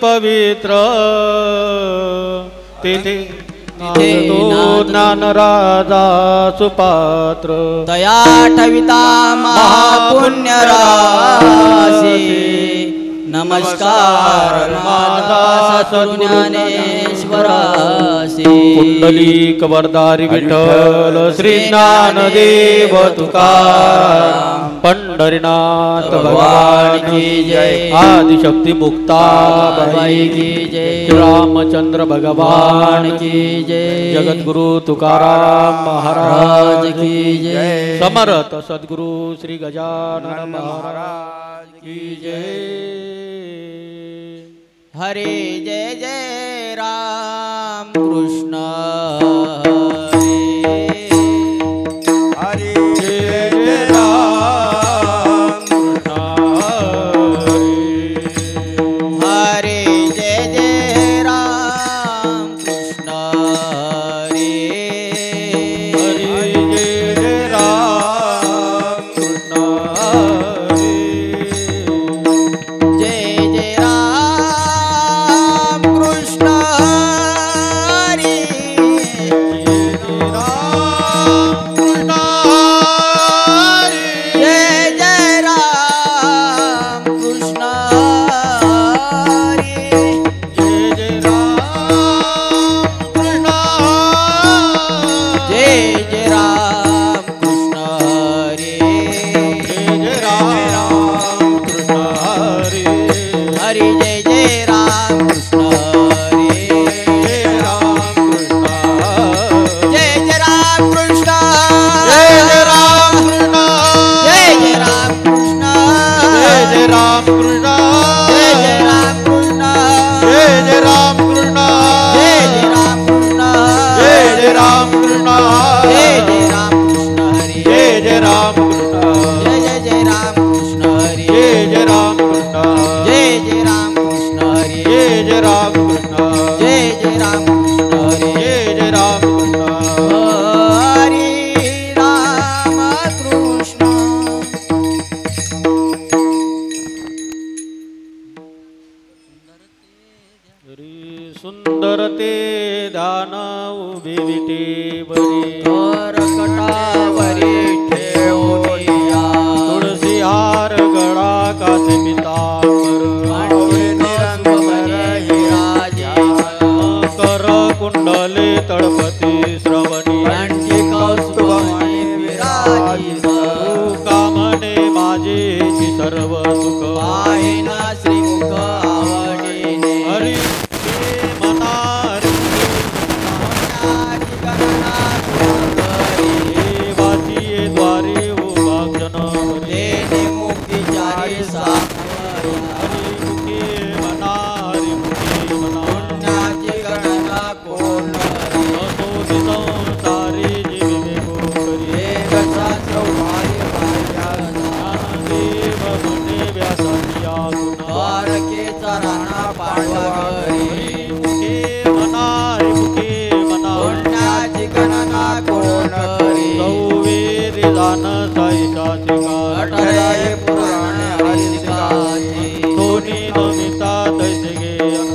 पवित्र तेथे ज्ञान राजा सुपात्र दया ठविता महापुण्य राशी नमस्कार माझा सद्गुरुज्ञानेश्वरासी कुंडलिक वरदारी विठ्ठल श्री ज्ञानदेव तुकाराम पंढरीनाथ भगवान की जय आदिशक्ती मुक्ताबाई की जय रामचंद्र भगवान की जय जगद्गुरु तुकाराम महाराज की जय समर्थ सद्गुरु श्री गजानन महाराज की जय हरे जय जय राम कृष्ण हरे जय जय राम कृष्ण हरे जय जय राम कृष्ण हरे जय जय राम कृष्ण जय जय राम कृष्ण हरे जय जय राम कृष्ण हरे जय जय राम कृष्ण हरे हरे जय जय राम कृष्ण हरे जय जय राम कृष्ण जय जय राम कृष्ण जय जय राम कृष्ण जय जय राम कृष्ण जय जय राम कृष्ण जय जय राम कृष्ण जय जय राम कृष्ण जय जय राम कृष्ण हरे जय जय राम कृष्ण जय जय राम कृष्ण हरे जय जय राम कृष्ण जय जय राम कृष्ण हरे जय जय राम कृष्ण जय जय राम कृष्ण हरे जय जय राम कृष्ण हरे राम कृष्ण सुंदर ते ध्यान उभे विटे बरी कटावरी ठेवूया तुळसी हार गळा कासे पितांबर कर कुंडले तळपती श्रवणी कामने माझेची सर्व सुख पाहिना श्रीमुख आवडीने हरी मना वाचिये द्वारे हो भागजन देने मुक्ती चारी हरी मुखे मना हरी मुखे मना पुण्याची गणना कोण असो संसारी जीवे करी एक सौभाग्य देव मने व्यासाच्या गुण द्वारकेचा राणा पांडवा घरी मुखे मना हरी मुखे मना पुण्याची गणना कोण करी सौवेद दान साईशाची अठराये पुराण हरिकाची सोनी नमिता तैसे गे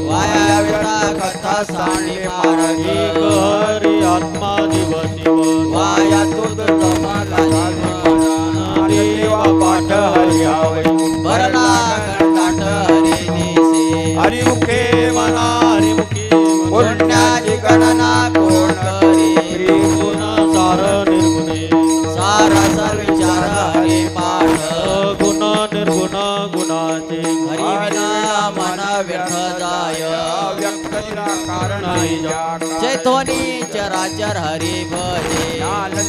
वाया विटा कथा साणी मारगी एक हरी आत्मा दिवसी वाया तुझ जमाला देवा पाठ हरी आवई भरला गणताट हरी दिसे हरी मुखे मना हरी मुखे पुण्याची गणना कोण करी गुण सार निर्गुणे सारासार विचार हरी पाठ गुण निर्गुण गुणाचे हरी विना मन व्यर्थ जाय कारण चैतोनी चराचर हरी भजे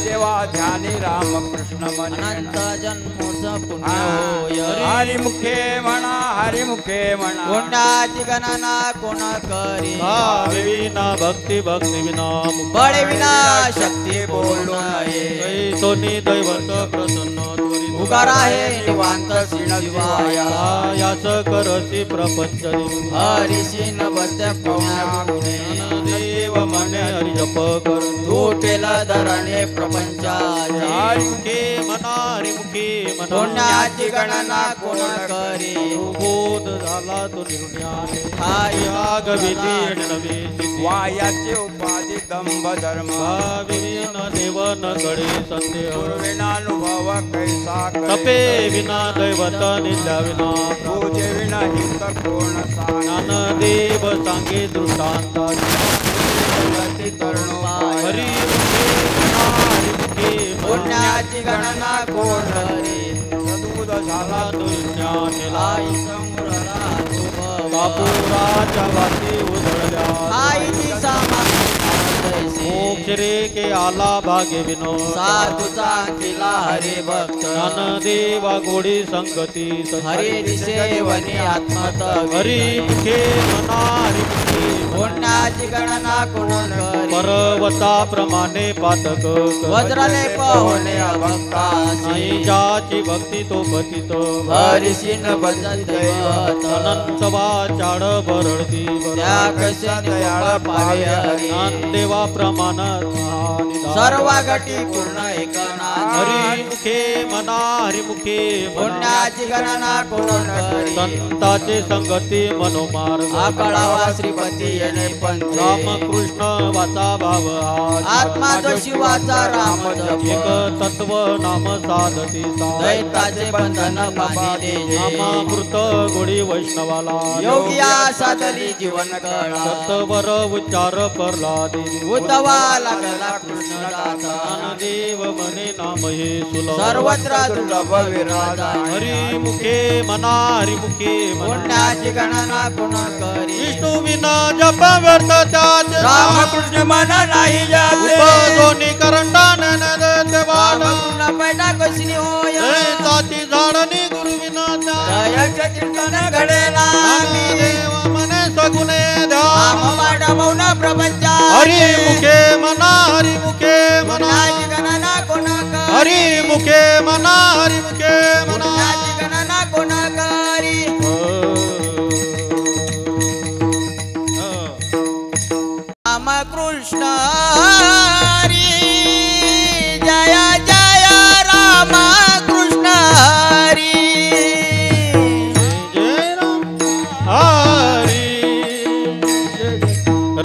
देवा ध्यानी राम कृष्ण अनंत जन्मोच पुण्य होय हरी मुखे म्हणा हरी मुखे म्हणा पुण्याची गणना कोण करी भाव विना भक्ती भक्ती विना बळ विना शक्ती बोलू नये सोनी दैवत प्रसन्न त्वरित उगारा हे निवांत शिवाया याच करसी प्रपंच हरिशी नभत्य पुण्या गुणे देव मने हरि जप कर तू केला धरणे प्रपंचाचे हरिमुखे मना हरिमुखे मना पुण्याची गणना कोण करी बोध झाला तो निर्ज्ञाने हाय याग विधी नवे सिद्धी वायाचे उपाधी दंभ धर्म विन देव न गडे संदेह विनानुभव कैसा तपे विना दैवत निंदा विना पूजे विना हित कोण ज्ञान देव सांगे दृष्टांता सांगती तरुण हरी हरिमुखे पुण्याची गणना कोण करी सदूद झाला तो ज्ञानेला आई समोरला उभं. कापुराच्या वाती उधळल्या आईची समाधी मोक्ष रे के आला भाग्य विनो साधूचा केला हरे भक्त ज्ञान देवा गोडी संगती हरे दिशेवनी आत्मत हरी मुखे मना हरी मुखे पुण्याची गणना कोण करी पर्वता प्रमाणे पातक वज्रले पवने अभक्तासी आई जाची भक्ती तो पतित हरिशिन भजन दैवत अनंत वाचाड बरळती त्या कसे दयाळ पावे हरी ज्ञान देवा प्रमाण सर्व घटी पूर्ण एकनाथ हरी मुखे मना हरी मुखे पुण्याची गणना कोण करी संताचे संगती मनोमार्ग आकळावा श्रीपती येणे पंथी रामकृष्ण वाचा भाव आत्मा जो शिवाचा राम जप एक तत्व नाम साधती दैताचे बंधन बांधिले नामामृत गोडी वैष्णवाला योगिया साधली जीवन कळा सत्वर उच्चार प्रल्हादी उद्धवा लागला कृष्ण दाता देव मने नाम हे सुलभ सर्वत्र दुर्लभ विराजा हरी मुखे मना हरी मुखे पुण्याची गणना कोण करी विष्णु विना जप व्यर्थ त्याचे रामकृष्ण मन नाही जाते दोन्ही करंडाने देते वाढ रामकृष्ण पैदा कशी होय साची झाडणी गुरु विना जयचे कीर्तन घडेला देव मने सगुणे राम ध्यान माडा मौन प्रपंचा हरी मुखे मना हरी मुखे मना पुण्याची गणना कोण करी हरी मुखे मना हरी मुखे मना पुण्याची गणना कोण करी राम कृष्ण हरी जय जय राम कृष्ण हरी जय राम हरी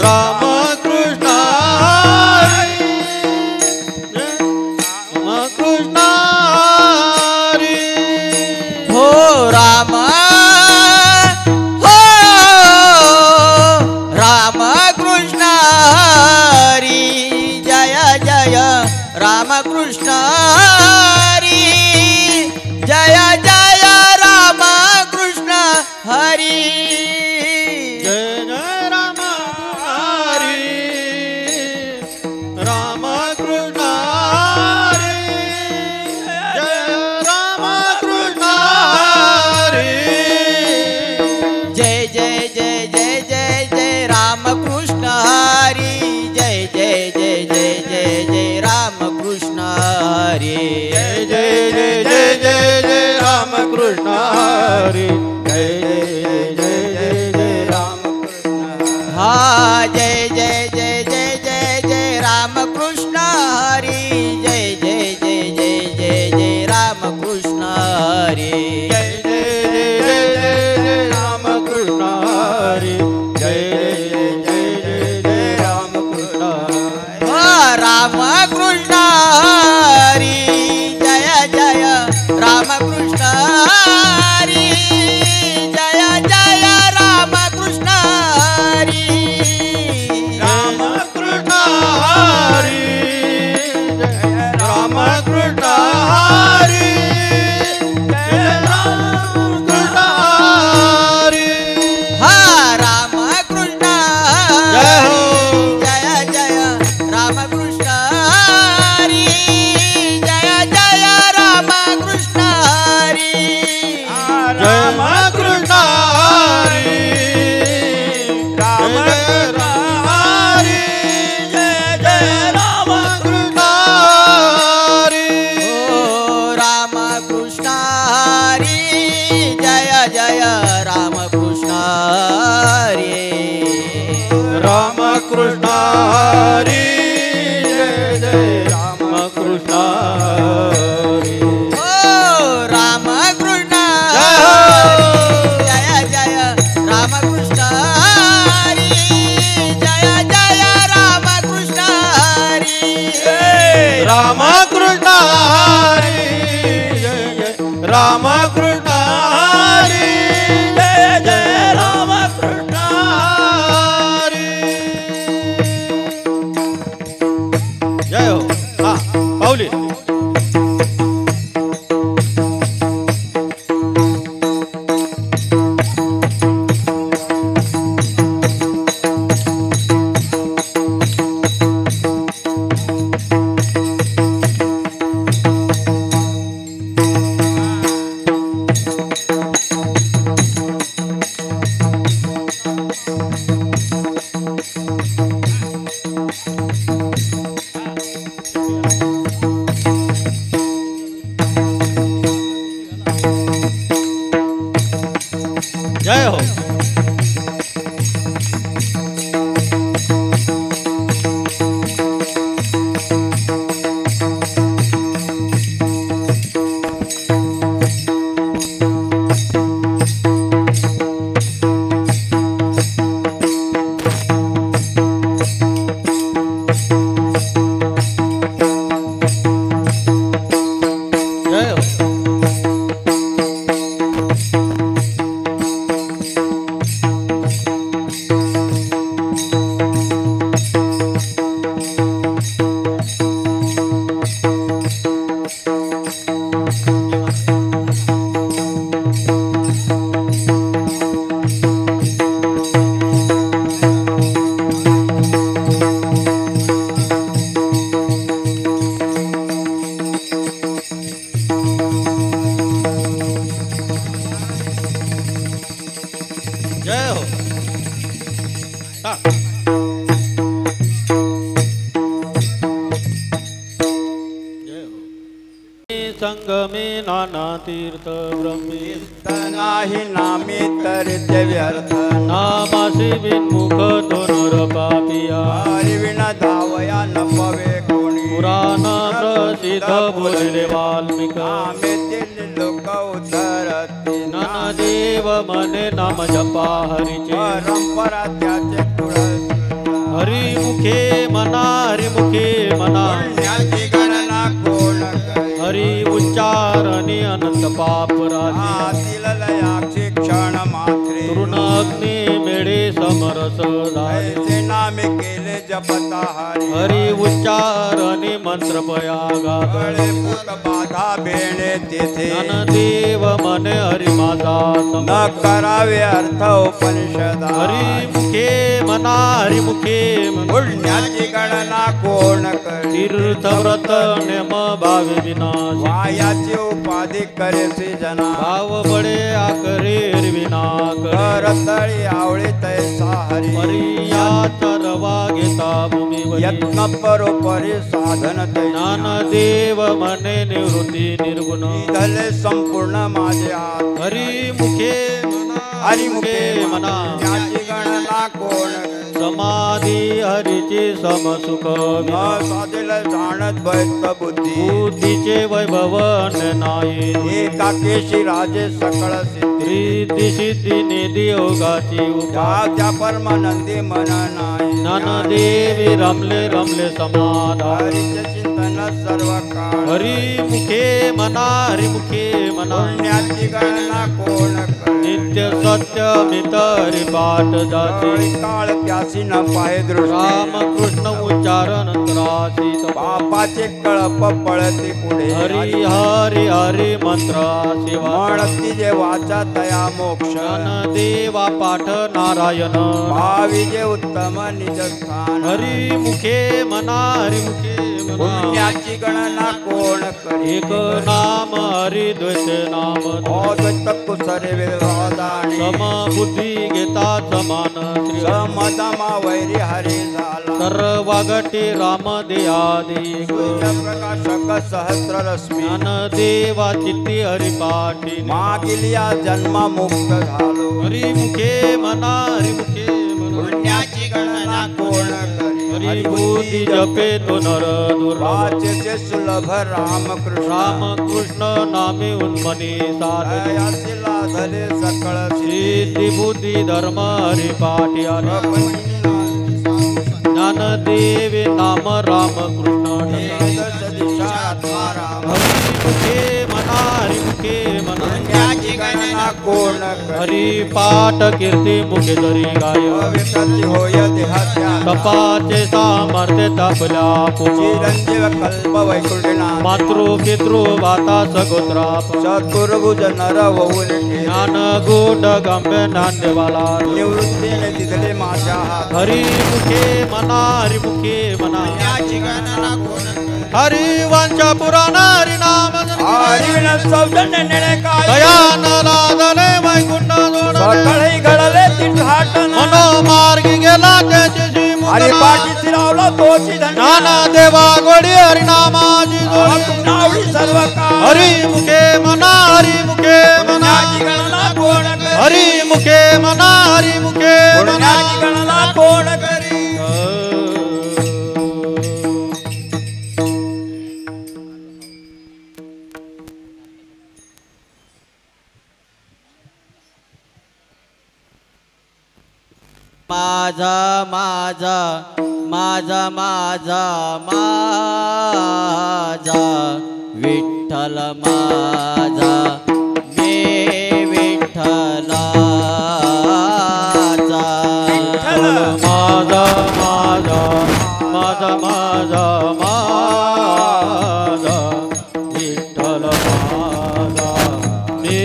राम कृष्ण हरी राम कृष्ण हरी हो राम हो राम कृष्ण हरी जय जय राम कृष्ण हरी जय जय राम कृष्ण हरी जय जय राम हरी राम कृष्ण हरी जय राम कृष्ण हरी जय जय जय जय जय जय राम कृष्ण हरी जय जय जय जय जय जय राम कृष्ण हरी जय जय जय जय जय जय राम कृष्ण हरी जय जय जय जय जय राम कृष्ण हा जय जय जय जय जय जय राम कृष्ण हरी जय जय जय जय जय जय राम कृष्ण हरी जय जय जय जय जय जय राम कृष्ण हरी जय जय जय जय जय राम कृष्ण हा राम कृष्ण हरी जय जय राम कृष्ण हरी जय संगमे नाना तीर्थ ब्रह्मे नाही नामी तर ते व्यर्थ नामासी विन्मुख दोनर पापिया हरिविना धावया न पवे कोणी पुराण प्रसिद्ध बोलले वाल्मिक आम्ही दिल लोक उतरती देव मने नाम जपा हरीचे परंपरा त्याचे तुळस हरिमुखे मना हरिमुखे मना पुण्याची गणना कोण करी हरी उच्चारणे अनंत पाप राशी आतील लयाची क्षण मात्रे तरुण अग्नी मेळे समरस झाले ऐसे नामे केले जपता हरी हरी उच्चारणे मंत्र पयागात गळे फूट बाधा बेणे तेथे देव मने हरी माझा न समर्थ करावे अर्थ उपनिषदा हरी मुखे मना हरी मुखे मना पुण्याची गणना कोण करी तीर्थ व्रत नेम भावे विनाश वायाची उपाधी करेसी जना भाव बडे आकरे विना करे करतळी आवळे तैसा हरी परिया चरवा घेता भूमीवरी यत्न परोपरी साधन ज्ञान तैसा देव मने निवृत्ती निर्गुण धले संपूर्ण माझे हात हरी मुखे मना हरी मुखे मना पुण्याची गणना कोण करी समाधी हरीचे समसुख विना साधेल जाणत भैत बुद्धी बुद्धीचे वैभव अन्य नाही एकाकेशी राजे सकळ सिद्धी रिद्धी सिद्धी निधी योगाची उपा त्या परमानंदी मन नाही ज्ञानदेवी रमले रमले समाधान हरीचे चिंतन सर्व काळ हरी मुखे मना हरी मुखे मना पुण्याची गणना कोण करी नित्य सत्य मित हरी पाठ जाती काळ त्यासी न पाहे दृष्टी राम कृष्ण उच्चारण त्रासित पापाचे कळप पळते पुढे हरी हरी हरी मंत्र शिवा म्हणती जे वाचा तया मोक्ष ज्ञान देवा पाठ नारायण भावी जे उत्तम निज स्थान हरी मुखे मना हरी मुखे मना पुण्याची गणना कोण करी एक नाम हरी द्वैत नाम अद्वैत कुसरे वेदाणी सम बुद्धी घेता समान श्री समदमा वैरी हरी झाला सर्वागटी राम देहादी सूर्य प्रकाशक सहस्र रश्मी ज्ञान देवा चित्ती हरी पाठी मागिलिया जन्मा मुक्त झालो हरी मुखे मना हरी मुखे मना पुण्याची गणना कोण करी हरी बुद्धी जपे तो नर दुर्लभ वाचेचे सुलभ रामकृष्ण राम कृष्ण नामे उन्मनी साधे दयाशिला धले सकळ सिद्धी बुद्धी धर्म हरी पाठी हरी ज्ञान देवे नाम राम कृष्ण हरी मुखे मना हरी मुखे मना पुण्याची गणना कोण करी हरी पाठ कीर्ती मुखे जरी गाय विकती होय देहात्या तपाचे सामर्थ्य तापल्या पुमा चिरंजीव कल्प वैकुंठना मातृ पितृ वाता सगोत्रा चतुर्भुज नर होऊन ठेले ज्ञान गोड गंभे नांदेवाला निवृत्तीने तिथले माझ्या हात हरी मुखे मना हरी मुखे मना पुण्याची गणना कोण करी हरी वांचा पुराण हरी नाम हरिविन सौजन्य नेणे काय दयान लादले वैकुंठ जोडले सकाळी घडले तिठाटन मनो मार्गी गेला त्याची हरी पाठी शिरावला तोची धन्य ज्ञान देवा गोडी हरी नामाची जोडी नावडी सर्व काळ हरी मुखे मना हरी मुखे मना पुण्याची गणना कोण करी हरी मुखे मना हरी मुखे मना पुण्याची गणना कोण करी माझा माझा माझा माझा माझा विठ्ठल माझा मे विठ्ठलाचा माझा माझा माझा माझा माझा विठ्ठल माझा मी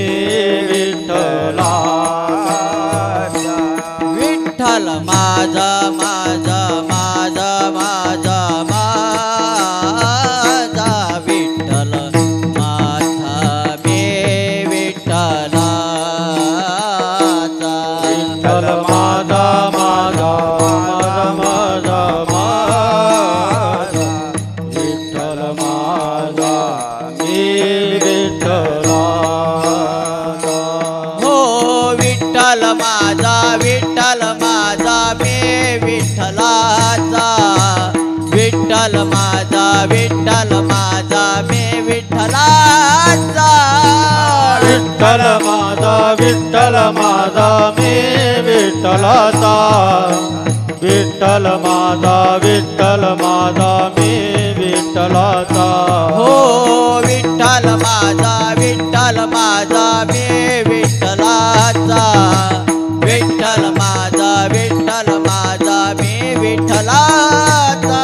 विठ्ठला विठ्ठल माझा माझा माझा माझा माझा विठ्ठल माझा मे विठ्ठलाचा विठ्ठल माझा माझा माझा विठ्ठल माझा विठ्ठल माझा मी विठ्ठलाचा हो विठ्ठल माझा विठ्ठल माझा मी विठ्ठलाचा विठ्ठल माझा विठ्ठल माझा मी विठ्ठलाचा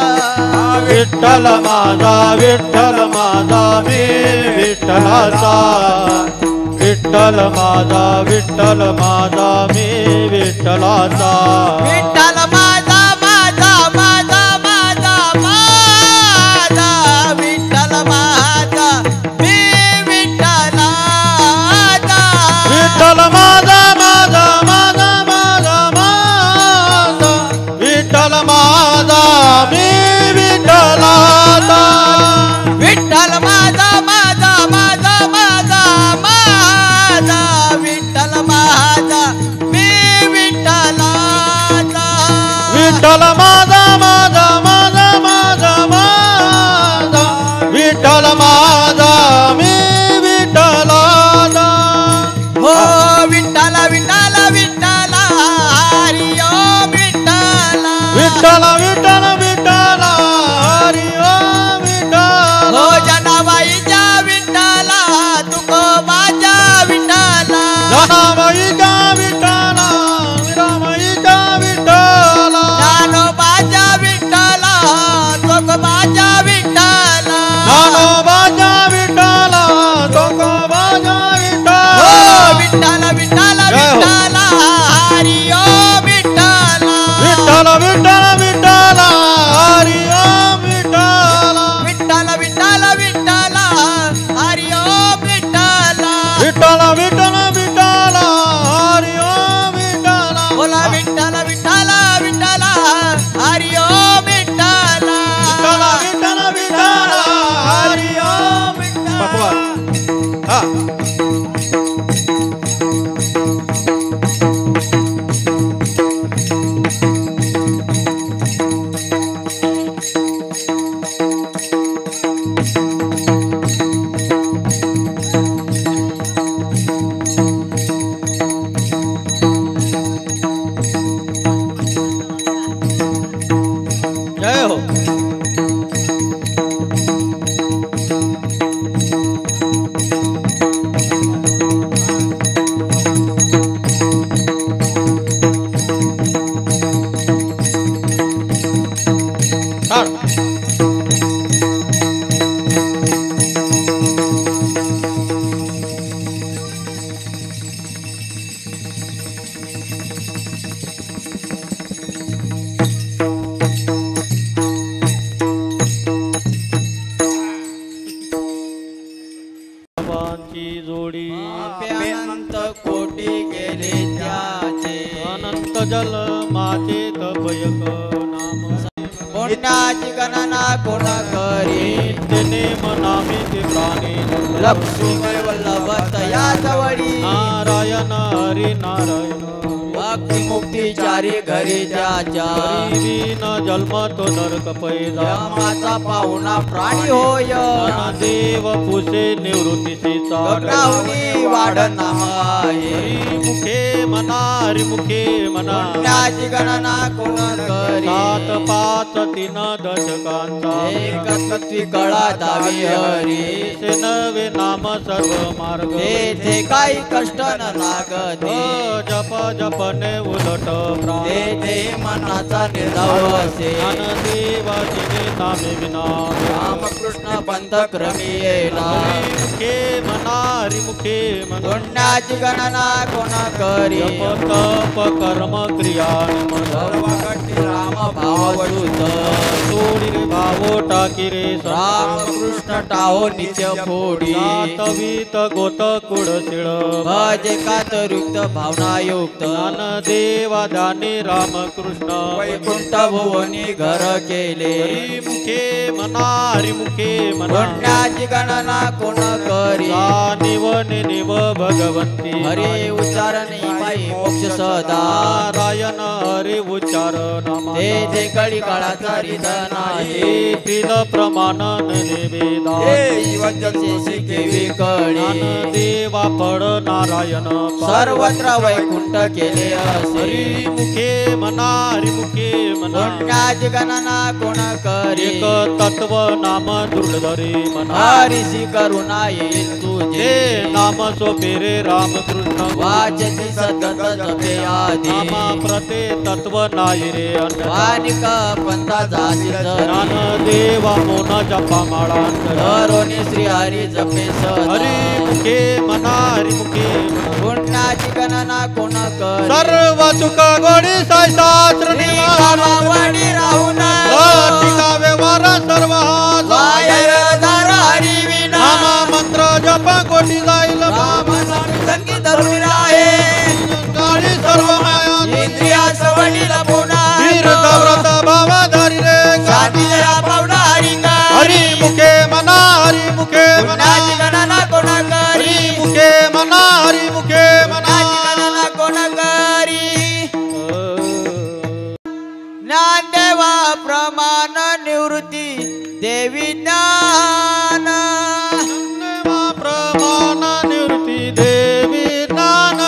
विठ्ठल माझा विठ्ठल माझा मी विठ्ठलाचा विठ्ठल माझा विठ्ठल माझा मी विठ्ठलाचा विठ्ठल माझा माझा माझा माझा माझा विठ्ठल माझा मी विठ्ठलाचा विठ्ठल माझा माझा माझा माझा माझा विठ्ठल माझा मी विठ्ठलाचा विठ्ठल माझा माझा माझा माझा माझा विठ्ठल माझा मी विठ्ठलाचा विठ्ठल माझा माझा माझा माझा माझा विठ्ठल माझा मी विठ्ठलाचा हो विठ्ठल विठ्ठल विठ्ठल हरी ओम विठ्ठल विठ्ठल विठ्ठल विठ्ठल हरी ओम विठ्ठल हो जनाबाईच्या विठ्ठल तुकोबाच्या विठ्ठल जनाबाईच्या विठ्ठल विरामाईच्या विठ्ठल ज्ञानोबाच्या विठ्ठल तुकोबाच्या विठ्ठल ज्ञानोबाच्या विठ्ठल तुकोबाच्या हो विठ्ठल विठ्ठल विठ्ठल जय हो. विठ्ठल हरी ओम विठ्ठल विठ्ठल विठ्ठल विठ्ठल हरी ओम विठ्ठल विठ्ठल विठ्ठल विठ्ठल हरी ओम विठ्ठल विठ्ठल विठ्ठल विठ्ठल हरी ओम विठ्ठल बोला विठ्ठल विठ्ठल विठ्ठल हरी ओम विठ्ठल विठ्ठल विठ्ठल विठ्ठल हरी ओम भगवान हा जय हो बाबांची जोडी अनंत कोटी गेले त्याचे अनंत जल माते तपयक नाम पुण्याची गणना कोण करी नित्य नेम नामे ते प्राणी लक्ष्मी वल्लभ तया जवळी नारायण हरी नारायण भक्ती मुक्ती चारी घरी त्याच्या न जन्म तो नरक पैदा यमाचा पाहुणा प्राणी होय देव पुसे निवृत्तीची चाड गगनाहुनी वाढ नाम आहे हरी मुखे मना हरी मुखे मना पुण्याची गणना कोण करी सात पाच तीन दशकांचा एक तत्वी कळा दावी हरी से नवे नाम सर्व मार्ग तेथे काही कष्ट न लागते जप जपने उलट प्राण तेथे मनाचा निर्धाव असे देवाचे नामे विना रामकृष्ण पंथ क्रमी येला मुखे मना हरी मुखे मना पुण्याची गणना कोण करी जप तप कर्म क्रिया सर्व कटी राम भाव शुद्ध सोडी रे भावो टाकी रे राम कृष्ण टाहो नित्य फोडी तवीत गोत कुड शिळ भजे कातरुक्त भावना युक्त ज्ञान देवा ध्यानी राम कृष्ण वैकुंठ भुवनी घर केले हरी मुखे मना हरी मुखे मना पुण्याची गणना कोण करी निव निव भगवंती हरे उच्चारण पायी मोक्ष सदा नारायण हरी उच्चार नामा तेथे कळी काळाचा रिध नाही प्रमाण निवेदा देवा फळ नारायण सर्वत्र वैकुंठ केले असे हरी मुखे म्हणा हरी मुखे म्हणा पुण्याची गणना कोण करी एक तत्व नाम दुर्धरी म्हणा हरीशी करुणा येईल तुझे जे नाम सोपे रे रामकृष्ण वाचती सतत जपे आधी नामा प्रते तत्व नाही रे अन्य वानिक पंथा जाती ज्ञान देवा मोन जपा माळा धरोनी श्री हरी जपे हरी मुखे म्हणा हरी मुखे पुण्याची गणना कोण करी सर्व चुका गोडी साई शास्त्र वडी राहून व्यवहार सर्व हरी विना नामा मंत्र जप कोटी जाईल संगीत आहे गाडी सर्व माया इंद्रियास वडील पुन्हा तीर्थ व्रत भावाधारी रे शांती जरा पावडा हरी का हरी मुखे म्हणा हरी मुखे म्हणा पुण्याची गणना कोण करी हरी मुखे म्हणा हरी मुखे म्हणा पुण्याची गणना कोण करी ज्ञानदेवा प्रमाण निवृत्ती देवी ज्ञान प्रमाण निवृत्ती देवी ज्ञान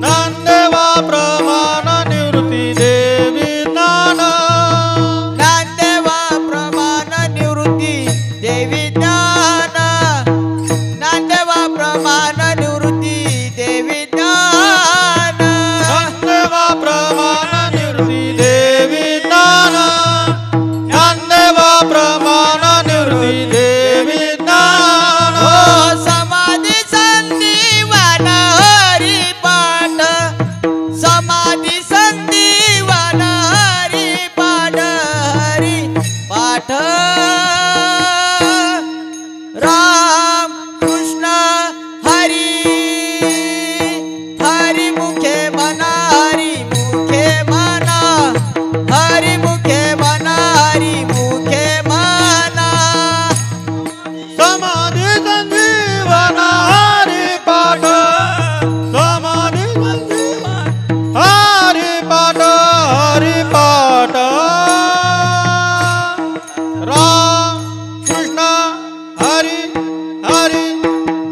ज्ञानदेवा प्रमाण निवृत्ती देवी ज्ञान ज्ञानदेवा प्रमाण निवृत्ती देवी ज्ञान ज्ञानदेवा प्रमाण निवृत्ती देवी ज्ञान ज्ञानदेवा प्रमाण निवृत्ती देवी ज्ञान ज्ञानदेवा प्रमाण निवृत्ती देवी ज्ञान समाधी संदीवान हरी पाठ समाधी संदीवान हरी पाठ राम कृष्ण हरी हरी मुखे म्हणा हरी मुखे म्हणा हरी मुखे म्हणा हरी मुखे म्हणा समाधी संजीवन हरी पाठ समाधी संजीवन हरी पाठ राम कृष्ण हरी हरी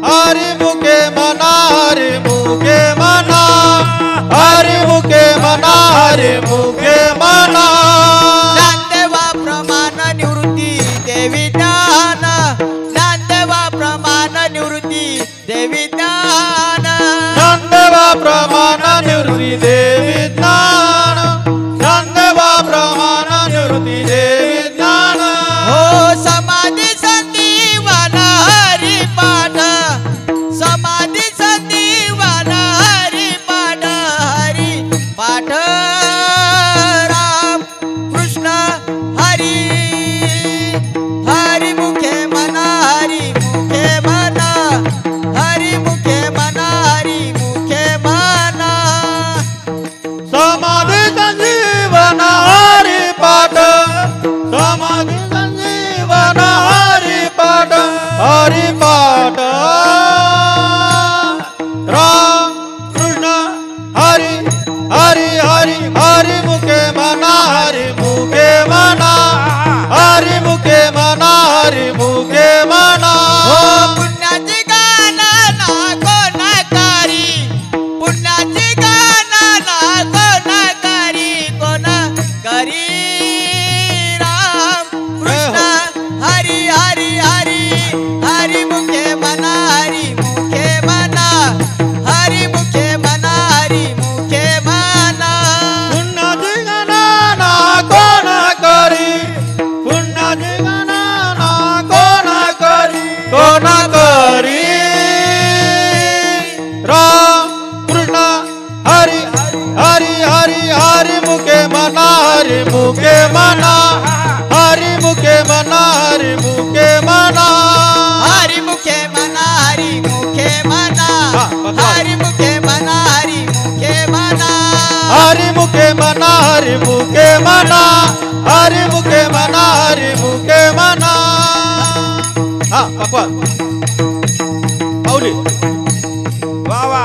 हरी मुखे म्हणा हरी मुखे म्हणा हरी मुखे म्हणा हरी मुखे म्हणा ज्ञानदेवा प्रमाण निवृत्ती देवी ज्ञान ज्ञानदेवा प्रमाण निवृत्ती देवी ज्ञान ज्ञानदेवा प्रमाण निवृत्ती देवी ज्ञान ज्ञानदेवा प्रमाण निवृत्ती देवी ज्ञान हो समाधी संदीवान हरी पाठ समाधी संदीवान हरी पाठ राम कृष्ण हरी हरी मुखे म्हणा हरी मुखे म्हणा हरी मुखे म्हणा हरी मुखे म्हणा समाधी संजीवन हरी पाठ समाधी संजीवन हरी पाठ राम कृष्ण हरी हरी हरी हरी मुखे म्हणा हरी मुखे म्हणा हरी मुखे म्हणा हरी मुखे म्हणा पुण्याची गाना ना कोण करी पुण्याची गाना ना कोण करी राम कृष्ण हरी हरी हरी हरी मुखे म्हणा हरी मुखे म्हणा हरी मुखे म्हणा हरी मुखे म्हणा पुण्याची गणना कोण करी पुण्याची गणना कोण करी राम कृष्ण हरी हरी हरी हरी मुखे म्हणा हरी मुखे म्हणा हरी मुखे म्हणा हरी मुखे म्हणा हरी मुखे म्हणा हरी मुखे म्हणा हरी मुखे म्हणा हरी मुखे म्हणा हरी मुखे म्हणा हरी मुखे म्हणा हरी मुखे म्हणा हरी मुखे म्हणा हा पप्पा पाऊली वा वा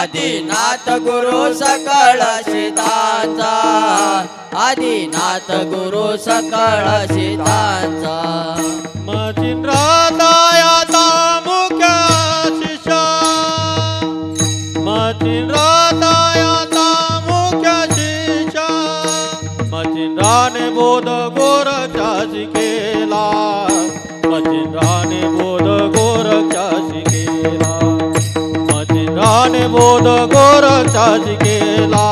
आदिनाथ गुरु सकळ सिद्धांचा आदिनाथ गुरु सकळ सिद्धांचा मचिंद्रादायाचा मुख्य शिष्य मचिंद्रादायाचा मुख्य शिष्य मचिंद्राने बोध गोरक्षा शिकेला मचिंद्राने बोध गोरक्षा शिकेला मचिंद्राने बोध गोरक्षा शिकेला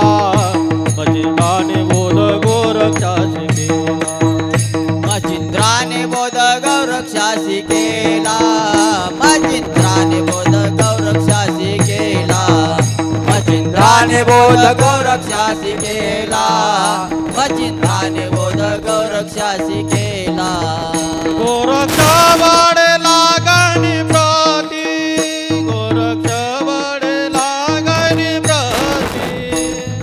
मचिंद्राने बोध गोरक्षा शिकेला मचिंद्राने बोध गौरक्षा शिकेला मचिंद्राने बोध गौरक्षा शिकेला मचिंद्राने बोध गौरक्षा शिकेला मचिंद्राने बोध गौरक्षा शिकेला गोरक्षा वाढेला गणी प्रती गोरक्षा वाढेला गणी प्रती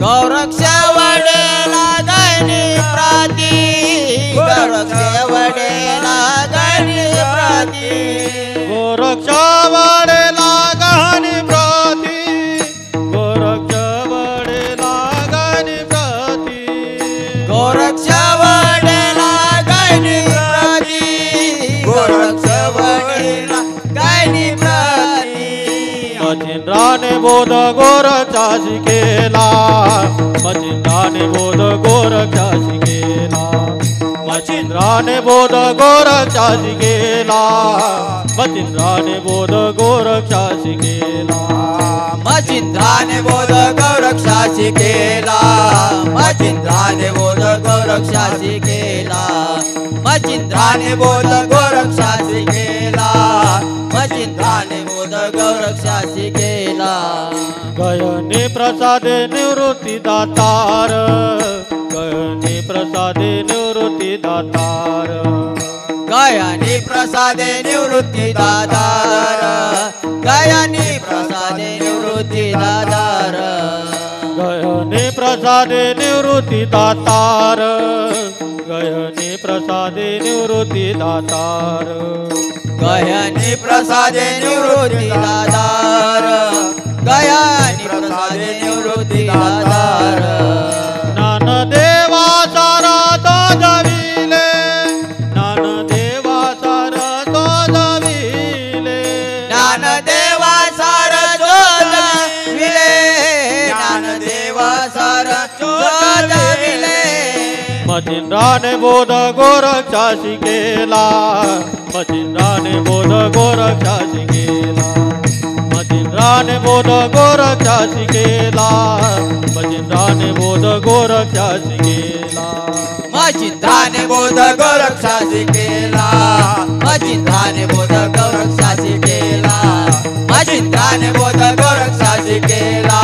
गौरक्षा वडेला गणी प्रती गौरक्षा वडेला गणी प्रती गोरक्षा वाढेला गणी प्रती गोरक्षा वाढेला गणी प्रती गोरक्षा वडेला गणी प्रती गोरक्षा वडेला गणी प्रती मचिंद्राने बोध गोरक्षा शिकेला मचिंद्राने बोध गोरक्षा शिकेला मचिंद्राने बोध गोरक्षा शिकेला मचिंद्राने बोध गोरक्षा शिकेला मचिंद्राने बोध गौरक्षा शिकेला मचिंद्राने बोध गौरक्षा शिकेला मचिंद्राने बोध गौरक्षा शिकेला मचिंद्राने बोध गौरक्षा शिकेला गयने प्रसादे निवृत्ती दातार गयने प्रसादे निवृत्ती दातार गयानी प्रसादे निवृत्ती दादार गयानी प्रसादे निवृत्ती दादार गयने प्रसादे निवृत्ती दातार गयने प्रसादे निवृत्ती दातार गयानी प्रसादे निवृत्ती दादार गयानी प्रसादे निवृत्ती दादार ज्ञानदेवा सारा तो जविले ज्ञानदेवा सारा तो जविले ज्ञानदेवा सार जोजविले ज्ञानदेवा सार जोजविले मचिंद्राने बोध गोरक्षा शिकेला मचिंद्राने बोध गोरक्षा शिकेला मचिंद्राने बोध गोरक्षा शिकेला मचिंद्राने बोध गोरक्षा शिकेला मचिंद्राने बोध गौरक्षा शिकेला मचिंद्राने बोध गौरक्षा शिकेला मचिंद्राने बोध गौरक्षा शिकेला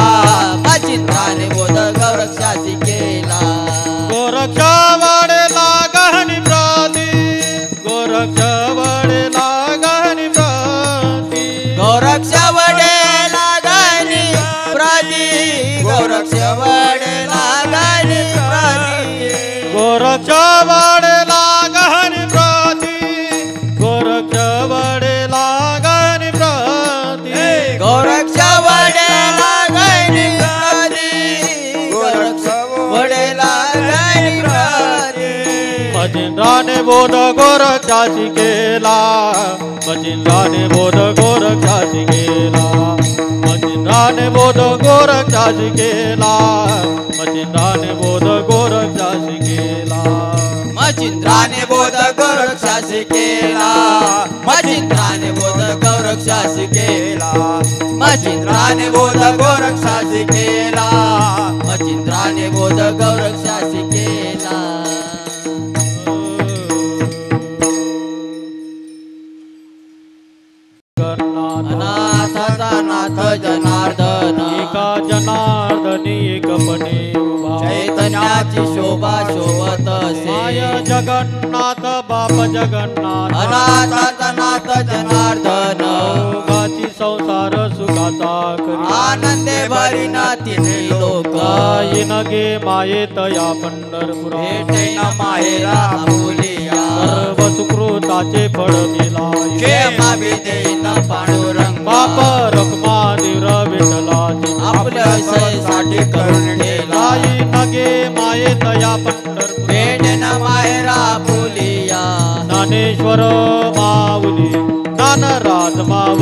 मचिंद्राने बोध गौरक्षा शिकेला गोरक्षा वाढेला गहनी प्रती गोरक्षा वाढेला गहनी प्रती गौरक्षा वडेला गणी प्रती गौरक्षा वडेला गणी प्रती गोरक्षा वाढेला गहनी प्रती गोरक्षा वाढेला गहनी प्रती गौरक्षा वडेला गणी प्रती गौरक्षा वडेला गणी प्रती मचिंद्राने बोध गोरक्षा शिकेला मचिंद्राने बोध गोरक्षा शिकेला मचिंद्राने बोध गोरक्षा शिकेला मचिंद्राने बोध गोरक्षा शिकेला मचिंद्राने बोध गौरक्षा शिकेला मचिंद्राने बोध गौरक्षा शिकेला मचिंद्राने बोध गौरक्षा शिकेला मचिंद्राने बोध गौरक्षा शिकेला अनाथाचा नाथ जनार्दन एका जनार्दनी एकपणे उभा चैतन्याची शोभा शोभत माय असे जगन्नाथ बाप जगन्नाथ अनाथाचा नाथ जनार्दन भोगाची संसार सुखाचा करी आनंदे भरीना तिन्ही लोक येन गे मायेत या पंढरपुरा भेटेन माहेरा बोलिया सर्व सुकृताचे फळ दिला क्षेमा विदेन पांडुरंग बाप रखमा धीर विठलाची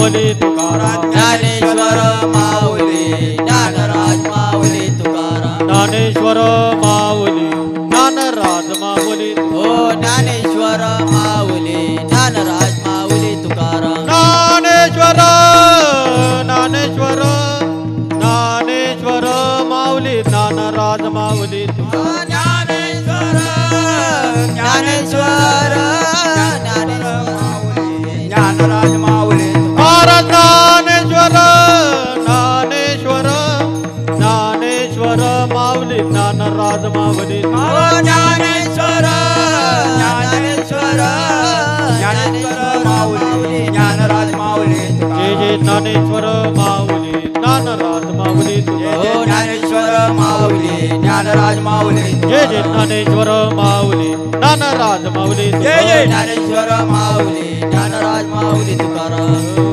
माऊली तुकाराम ज्ञानेश्वर माऊली ज्ञानराज माऊली तुकाराम ज्ञानेश्वर माऊली ज्ञानराज माऊली हो ज्ञानेश्वर माऊली ज्ञानराज माऊली तुकाराम ज्ञानेश्वर ज्ञानेश्वर ज्ञानेश्वर माऊली ज्ञानराज माऊली तुकाराम ज्ञानेश्वर ज्ञानेश्वर ज्ञानराज माऊली महाराज ज्ञानेश्वर ज्ञानेश्वर ज्ञानेश्वर माऊली ज्ञानराज माऊली ज्ञानेश्वर ज्ञानेश्वर ज्ञानेश्वर माऊली ज्ञानराज माऊली जय जय ज्ञानेश्वर माऊली ज्ञानराज माऊली जय ज्ञानेश्वर माऊली ज्ञानराज माऊली जय जय ज्ञानेश्वर माऊली ज्ञानराज माऊली जय जय ज्ञानेश्वर माऊली ज्ञानराज माऊली तुकाराम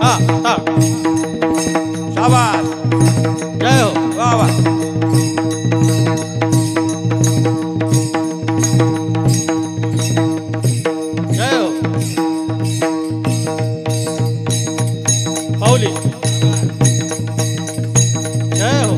हा हा शाबास जय हो वा वा जय हो माऊली जय हो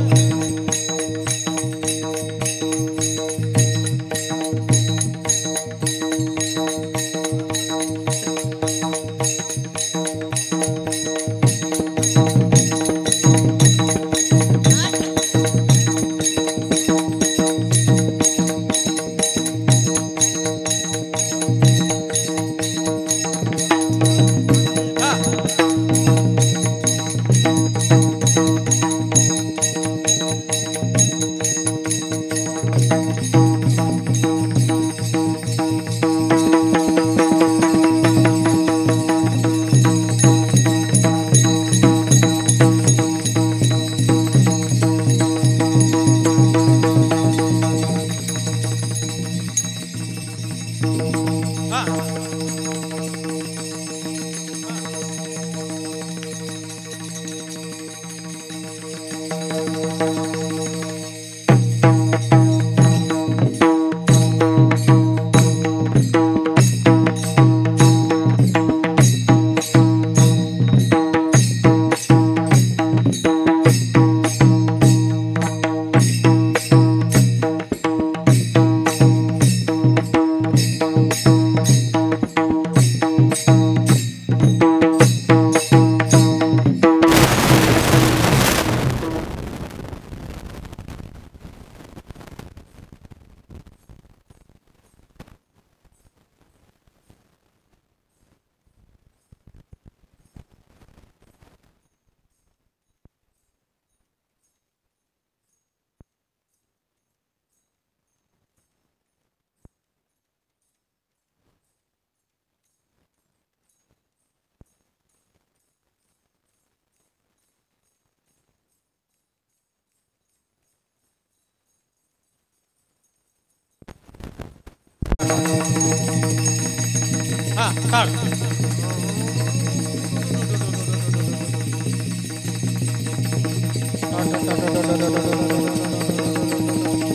हा काढ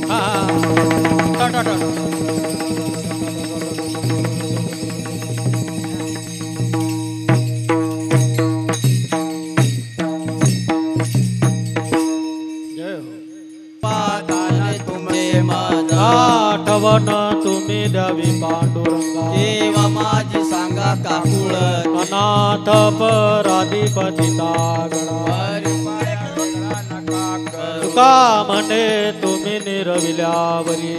हा हा टाटा जय हो पादान तुमचे माझा आठवण तुम्ही द्यावी पांडुरंगा देव माझी सांगा काकुळ अनाथ पराधिपतिता गणा तुका म्हणे तुम्ही निरविल्यावरी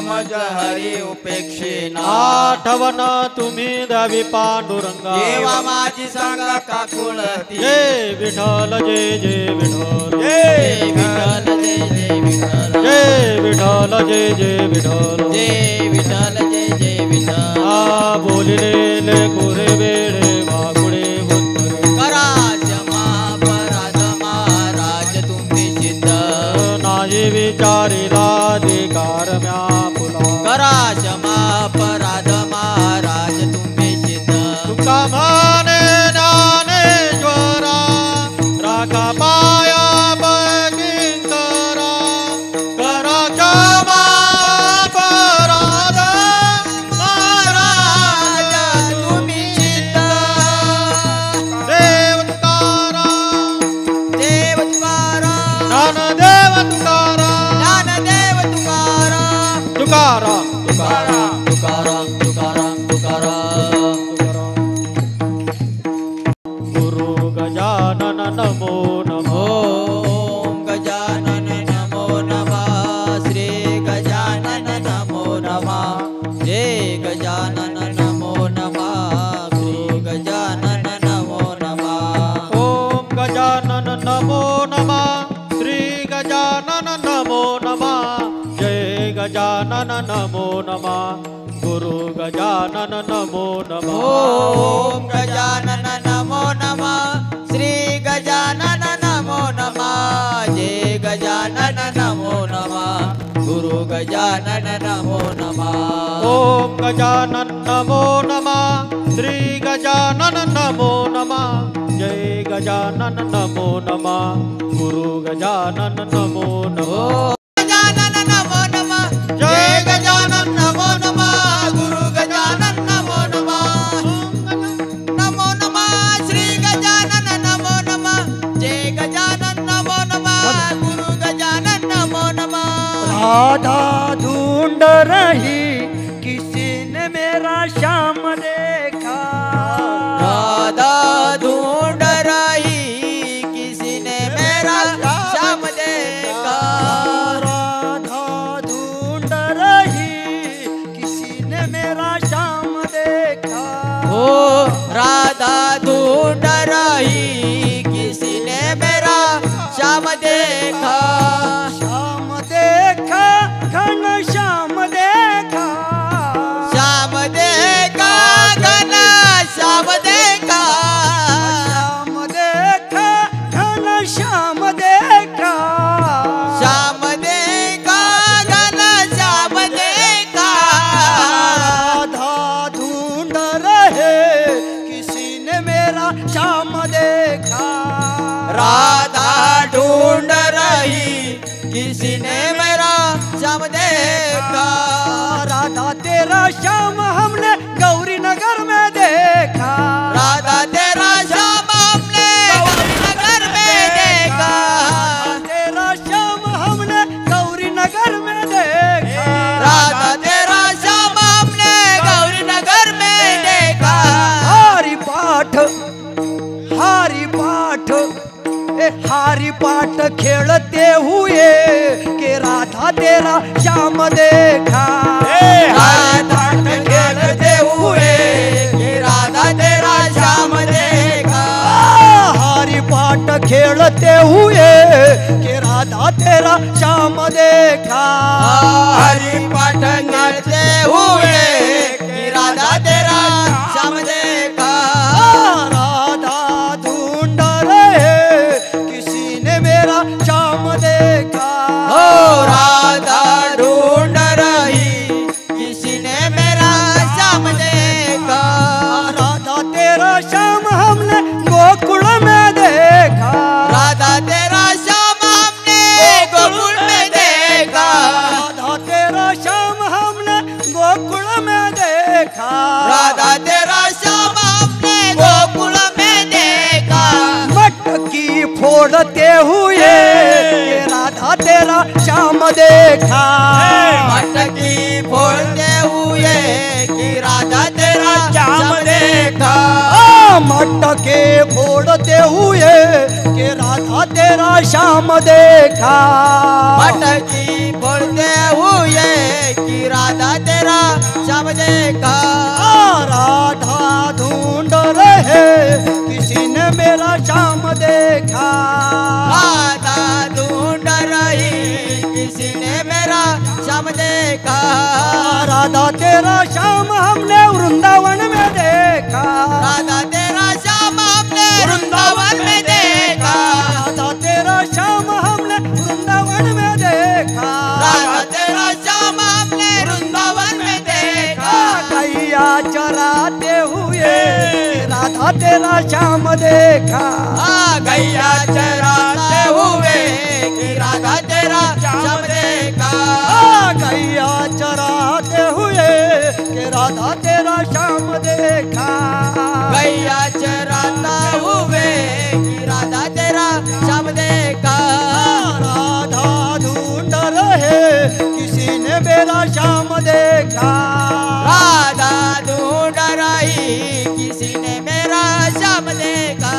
मज हरी उपेक्षेना आठवण तुम्ही द्यावी पांडुरंगा देवा माझी सांगा काकुळ जय विठ्ठल जय जय विठ्ठल जय विठ्ठल जय जय विठ्ठल जय विठ्ठल जय जय विठ्ठल जय विठ्ठल जय जय विठ्ठल आ बोलिले कोरे वेळे वागुडे उत्तरे करा क्षमा पराध महाराज तुम्ही सिद्ध नाही विचारिला अधिकार म्या पुला करा क्षमा पराध महाराज तुम्ही सिद्ध तुका माने ज्ञानेश्वरा राखा पाया बगिंकरा करा क्षमा पराध नमः गुरु गजानन नमो नमः ओम गजानन नमो नमः श्री गजानन नमो नमः जय गजानन नमो नमः गुरु गजानन नमो नमः ओम गजानन नमो नमः श्री गजानन नमो नमः जय गजानन नमो नमः गुरु गजानन नमो नमः गजानन नमो नमः जय गजानन नमो नमः गुरु गजानन नमो नमः नमो नमः श्री गजानन नमो नमः जय गजानन नमो नमः गुरु गजानन नमो नमः राधा ढूंढ रही किसी ने मेरा श्याम देखा राधा ढूंढ रही किसी ने मेरा श्याम देखा राधा ढूंढ रही किसी ने मेरा श्याम देखा ओ राधा ढूंढ रही किसी ने मेरा श्याम देखा श्याम देखा घन श्याम देखा श्याम देखा घन श्याम देखा श्याम देखा घन श्याम देखा श्याम देखा घन श्याम देखा राधा ढूंढ रहे किसी ने मेरा श्याम देखा राधा ढूंढ रही किसी ने मेरा श्याम देखा राधा तेरा श्याम हमने गौरी नगर में देखा राधा तेरा श्याम हमने गौरी नगर में देखा तेरा श्याम हमने गौरी नगर में देखा राधा तेरा श्याम हमने गौरी नगर में देखा हारी पाठ हारी पाठ खेलते हुए के राधा तेरा श्याम देखा राधा खेलते हुए कि राधा तेरा श्याम देखा हारी पाठ खेलते हुए के राधा तेरा श्याम देखा हरि पाठ करते हुए कि राधा तेरा श्याम देखा राधा ढूंढ रहे किसी ने मेरा श्याम देखा ओ राधा ढूंढ रही किसी ने मेरा श्याम देखा राधा तेरा श्याम हमने गोकुल में देखा राधा तेरा श्याम हमने गोकुल में देखा राधा तेरा श्याम हमने गोकुल में देखा राधा तेरा श्याम हमने गोकुल में देखा मटकी फोड़ते हुए ये राधा तेरा श्याम देखा मटकी फोड़ते हुए कि राधा तेरा श्याम देखा मटके फोड़ते हुए के राधा तेरा श्याम देखा मटकी फोड़ते हुए कि राधा तेरा श्याम देखा राधा ढूंढ रहे किसी ने मेरा श्याम देखा राधा ढूंढ रही किसी ने मेरा श्याम देखा राधा तेरा श्याम हमने वृंदावन में देखा राधा तेरा श्याम हमने वृंदावन में देखा राधा तेरा श्याम हमने वृंदावन में देखा राधा तेरा श्याम हमने वृंदावन में देखा गैया चराते हुए राधा तेरा श्याम देखा गैया चराते हुए कि राधा तेरा श्याम देखा गैया चराते हुए के राधा तेरा श्याम देखा गैया चराता हुए कि राधा तेरा श्याम देखा राधा ढूंढ रहे किसी ने मेरा श्याम देखा राधा ढूंढ रही किसी ने मेरा श्याम देखा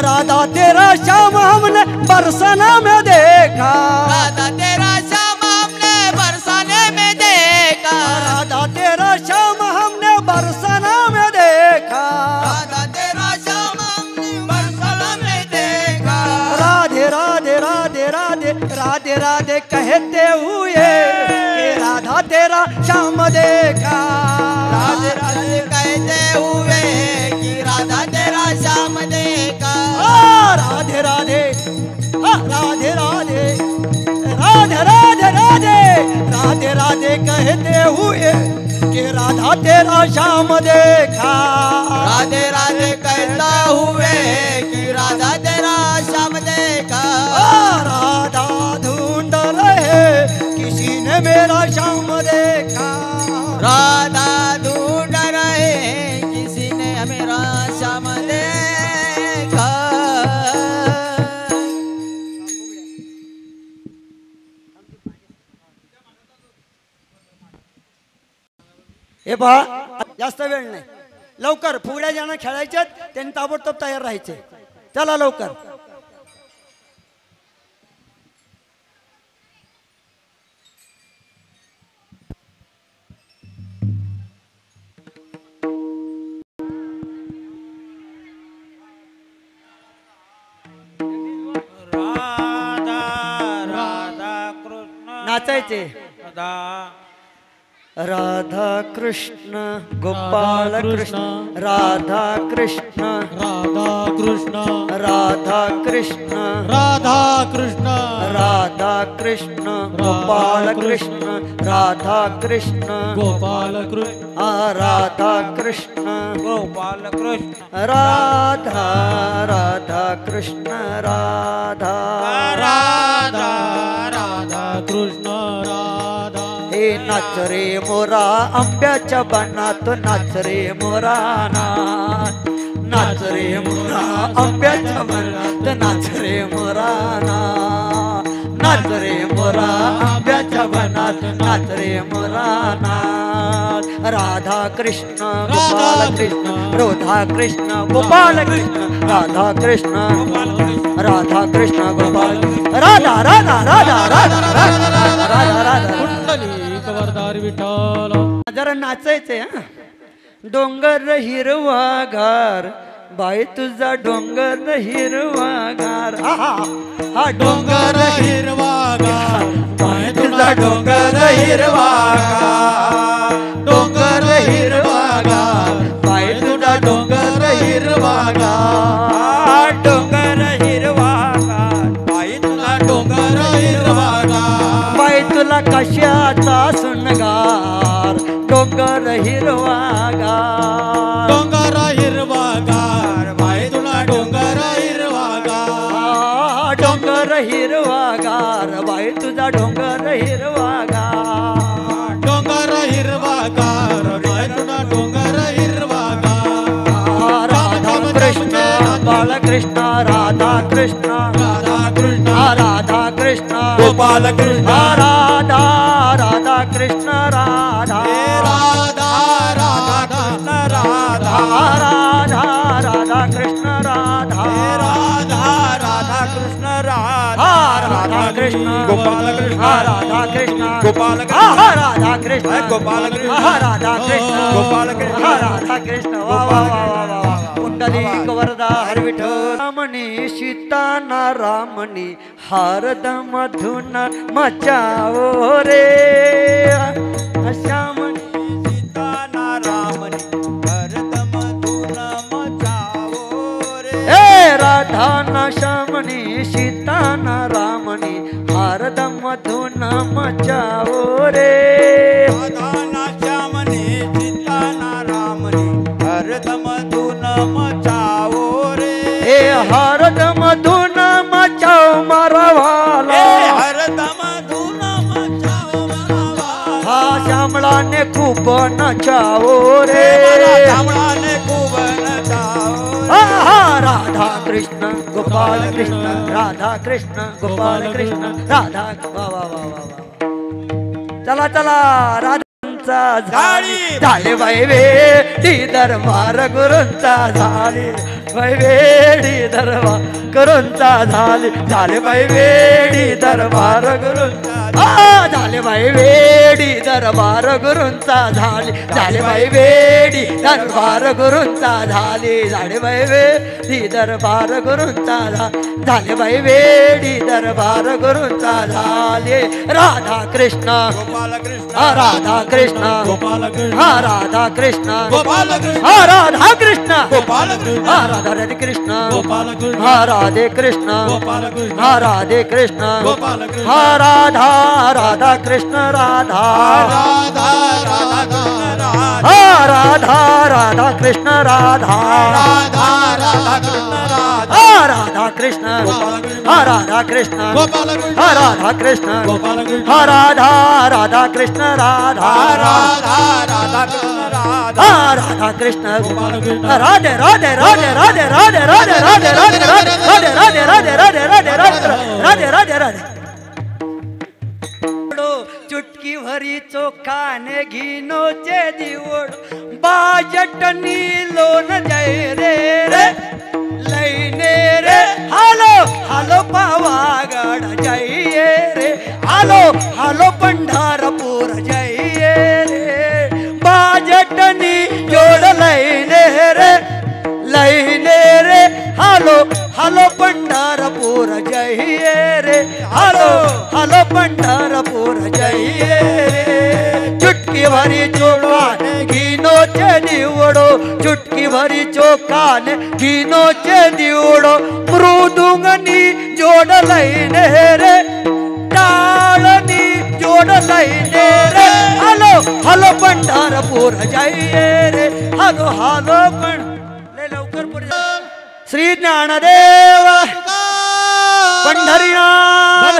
राधा तेरा श्याम हमने बरसना में देखा राधा तेरा श्याम हमने बरसाने में देखा राधा तेरा श्याम हमने बरसना में देखा राधा तेरा श्याम हमने बरसाना में देखा राधे राधे राधे राधे राधे राधे कहते हुए कि राधा तेरा श्याम कहते हुए कि राधा तेरा श्याम देखा, राधे राधे कहता हुए कि राधा तेरा श्याम देखा। राधा ढूंढ रहे किसी ने मेरा श्याम देखा, राधा ढूंढ रहे किसी ने मेरा श्याम देखा। हे पहा जास्त वेळ नाही, लवकर फुगड्या ज्यांना खेळायच्यात त्यांनी ताबडतोब तयार राहायचे. चला लवकर. राधा राधा कृष्ण नाचायचे. राधा कृष्ण गोपाल कृष्ण, राधा कृष्ण राधा कृष्ण राधा कृष्ण राधा कृष्ण राधा कृष्ण गोपाल कृष्ण, राधा कृष्ण गोपाल कृष्ण राधा कृष्ण गोपाल कृष्ण राधा राधा कृष्ण राधा राधा राधा कृष्ण राधा. हे नाच रे मोरा आंब्याच्या बनात, नाच रे मोरा नाच, नाच रे मोरा आंब्याच्या बनात, नाच रे मोरा नाच, नाच रे मोरा आंब्याच्या बनात, नाच रे मोरा नाच. राधा कृष्ण गोपाल कृष्ण, राधा कृष्ण गोपाल कृष्ण, राधा कृष्ण राधा कृष्ण गोपाल, राधा राधा राधा राधा राधा राधा राधा. कुंडलिक वरदार विठ्ठल. जरा नाचायचंय. हा डोंगर हिरवागार बाई तुझा डोंगर हिरवागार, हा डोंगर हिरवागार बाई तुझा डोंगर हिरवागार, डोंगर हिरवागार बाई तुझा डोंगर हिरवागार, डोंगर हिरवागार बाई तुला डोंगर हिरवागार. बाई तुला कशाचा सुनगार, डोंगर हिरवागार, डोंगर हिरवागार बाई तुला डोंगर हिरवागार. डोंगर हिरवागार बाई तुझा डोंगर हिरवागार, डोंगर हिरवागार बाई तुला डोंगर हिरवागार. राधा कृष्ण बालकृष्ण, राधा कृष्ण राधा कृष्ण राधा कृष्ण गोपाल कृष्ण राधा राधा कृष्ण राधा राधा राधा कृष्ण राधा राधा राधा कृष्ण राधा राधा राधा कृष्ण राधा. राधा कृष्ण गोपाल कृष्ण राधा कृष्ण गोपाल कृष्ण राधा कृष्ण गोपाल कृष्ण राधा कृष्ण गोपाल कृष्ण राधा कृष्ण. वा वा वा वा वा. कुंडलिक वरदा हर विठ्ठल. रामणी सीताना रामणी हारद मधुन मचाओ रे, श्यामणी सीताना रामनी भरत मधुन मचाओ रे. हे राधा ना श्यामणी सीताना रामणी हारद मधुन मचाओ रे, राधाना श्यामनी सीताना रामनी भरत मधुन मचाओ रे. हे हारद मधुन मचाओ मारवाला, हरद मधुन मचाओ मारवाला. हा श्यामळाने खूप नचाओ रे, श्यामळाने खूप नचाओ रे. हा राधा कृष्ण गोपाल कृष्ण, राधा कृष्ण गोपाल कृष्ण राधा. वा वा वा वा वा. चला चला राधांचा झाली झाले बाई वेडी दरबार गुरूंचा झाली, बाई वेडी दरबार गुरूंचा झाली, झाले बाई वेडी दरबार गुरूंचा झाले, बाई वेडी दरबार गुरूंचा झाली, झाले बाई वेडी दरबार गुरूंचा झाली, झाले बाई वेडी दरबार गुरूंचा झाले, बाई वेडी दरबार गुरूंचा झाले. राधा कृष्ण गोपाल कृष्ण राधा कृष्ण कृष्ण गोपाल कृष्ण हा राधा कृष्ण गोपाल कृष्ण हा राधा कृष्ण गोपाल कृष्ण हा राधा राधे कृष्ण गोपाल कृष्ण हा राधे कृष्ण गोपाल कृष्ण हा राधे कृष्ण गोपाल कृष्ण हा राधा राधा कृष्ण राधा राधा राधा राधा हा राधा राधा कृष्ण राधा राधा राधा कृष्ण राधा हा राधा कृष्ण हा राधा कृष्ण गोपाल कृष्ण हा राधा कृष्ण गोपाल कृष्ण हा राधा राधा कृष्ण राधा राधा राधा कृष्ण राधा हा राधा कृष्ण गोपाल कृष्ण राधे राधे राधे राधे राधे राधे राधे राधे राधे राधे राधे राधे राधे राधे राधे राधे चुटकी भरी चोखाने घिनोचे दिवड बाजटनी लोन जय रे रे लैने रे हालो हालो पावागड जय रे हालो हालो पंढरपूर जय रे बाजटनी जोड लैने रे हालो हालो पंढरपूर जय रे हालो हालो पंढरपूर जय रे चुटकी भरी चोखाने घिनोचे दिवडो चुटकी भरी चोखाने घिनोचे दिवडो मृदुंगनी जोड लैने रे टाळनी जोड लैने रे हालो हालो पंढरपूर जय रे हालो हालो लवकर श्री ज्ञानदेव पंढरीनाथ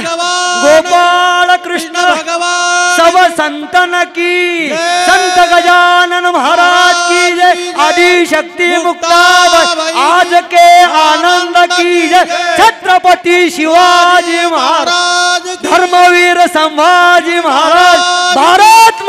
गोपाल कृष्ण भगवान सब संतन की संत गजानन महाराज की जय आदि शक्ति मुक्ताबाई आज के आनंद की जय छत्रपति शिवाजी महाराज धर्मवीर संभाजी महाराज भारत